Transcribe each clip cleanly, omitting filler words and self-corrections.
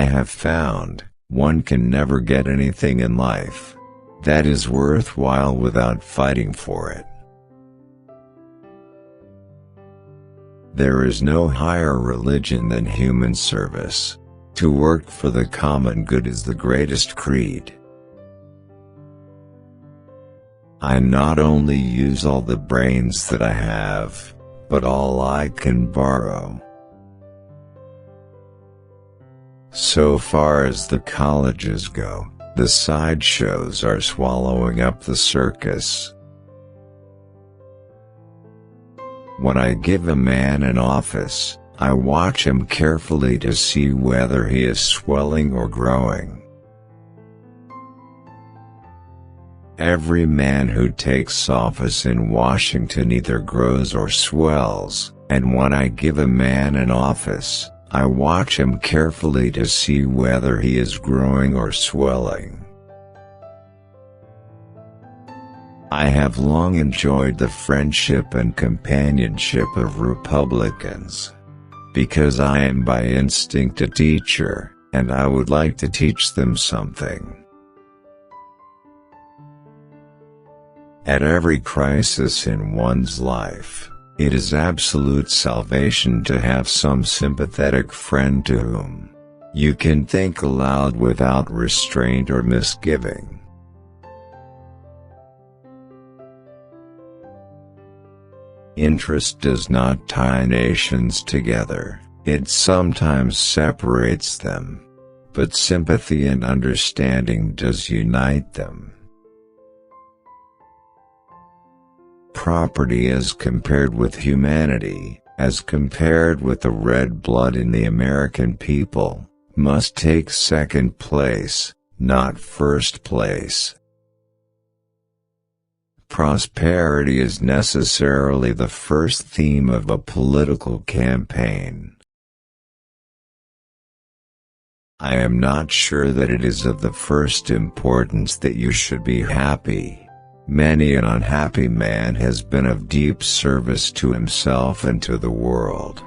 have found, one can never get anything in life that is worthwhile without fighting for it. There is no higher religion than human service. To work for the common good is the greatest creed. I not only use all the brains that I have, but all I can borrow. So far as the colleges go, the sideshows are swallowing up the circus. When I give a man an office, I watch him carefully to see whether he is swelling or growing. Every man who takes office in Washington either grows or swells, and when I give a man an office, I watch him carefully to see whether he is growing or swelling. I have long enjoyed the friendship and companionship of Republicans, because I am by instinct a teacher, and I would like to teach them something. At every crisis in one's life, it is absolute salvation to have some sympathetic friend to whom you can think aloud without restraint or misgiving. Interest does not tie nations together, it sometimes separates them, but sympathy and understanding does unite them. Property as compared with humanity, as compared with the red blood in the American people, must take second place, not first place. Prosperity is necessarily the first theme of a political campaign. I am not sure that it is of the first importance that you should be happy. Many an unhappy man has been of deep service to himself and to the world.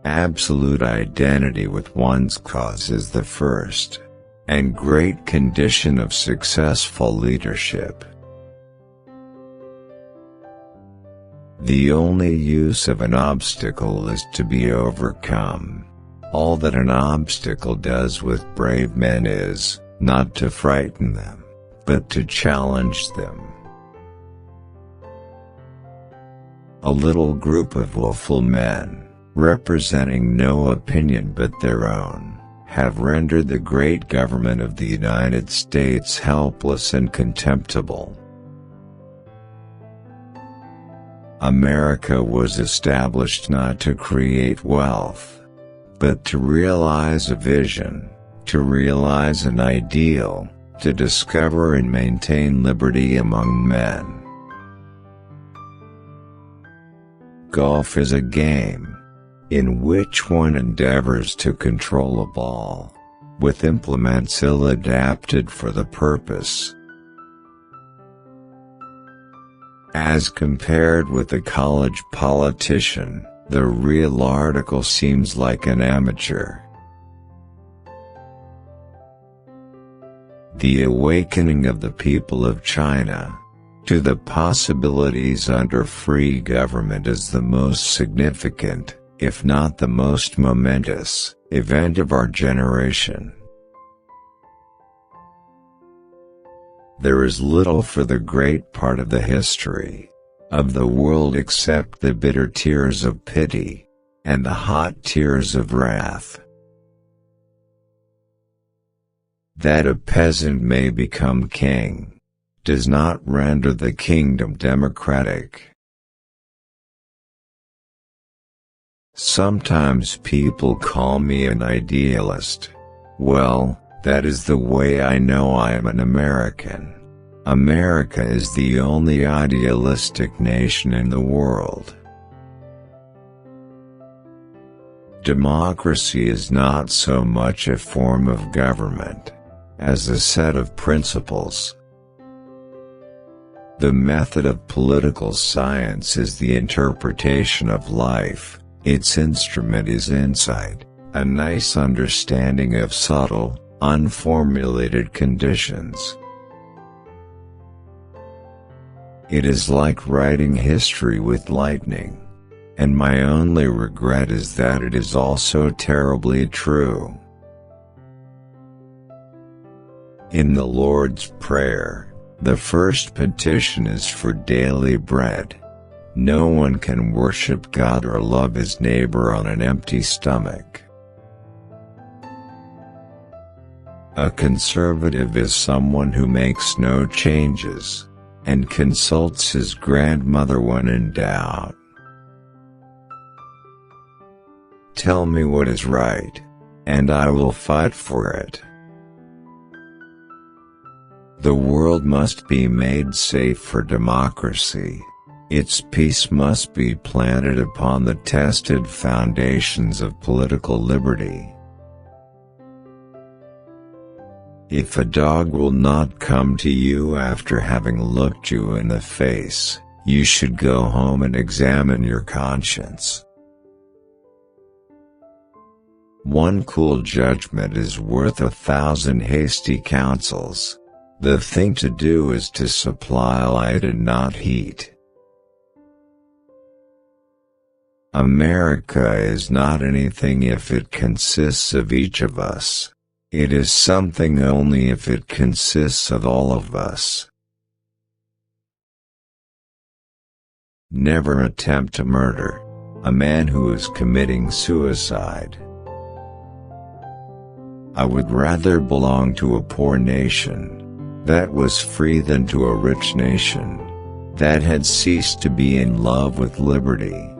Absolute identity with one's cause is the first and great condition of successful leadership. The only use of an obstacle is to be overcome. All that an obstacle does with brave men is not to frighten them, but to challenge them. A little group of willful men, representing no opinion but their own, have rendered the great government of the United States helpless and contemptible. America was established not to create wealth, but to realize a vision, to realize an ideal, to discover and maintain liberty among men. Golf is a game in which one endeavors to control a ball, with implements ill-adapted for the purpose. As compared with the college politician, the real article seems like an amateur. The awakening of the people of China to the possibilities under free government is the most significant, if not the most momentous, event of our generation. There is little for the great part of the history of the world except the bitter tears of pity and the hot tears of wrath. That a peasant may become king does not render the kingdom democratic. Sometimes people call me an idealist. Well, that is the way I know I am an American. America is the only idealistic nation in the world. Democracy is not so much a form of government as a set of principles. The method of political science is the interpretation of life, Its instrument is insight, a nice understanding of subtle, unformulated conditions. It is like writing history with lightning, and my only regret is that it is also terribly true. In the Lord's Prayer, the first petition is for daily bread. No one can worship God or love his neighbor on an empty stomach. A conservative is someone who makes no changes, and consults his grandmother when in doubt. Tell me what is right, and I will fight for it. The world must be made safe for democracy. Its peace must be planted upon the tested foundations of political liberty. If a dog will not come to you after having looked you in the face, you should go home and examine your conscience. One cool judgment is worth 1,000 hasty counsels. The thing to do is to supply light and not heat. America is not anything if it consists of each of us. It is something only if it consists of all of us. Never attempt to murder a man who is committing suicide. I would rather belong to a poor nation that was free than to a rich nation that had ceased to be in love with liberty.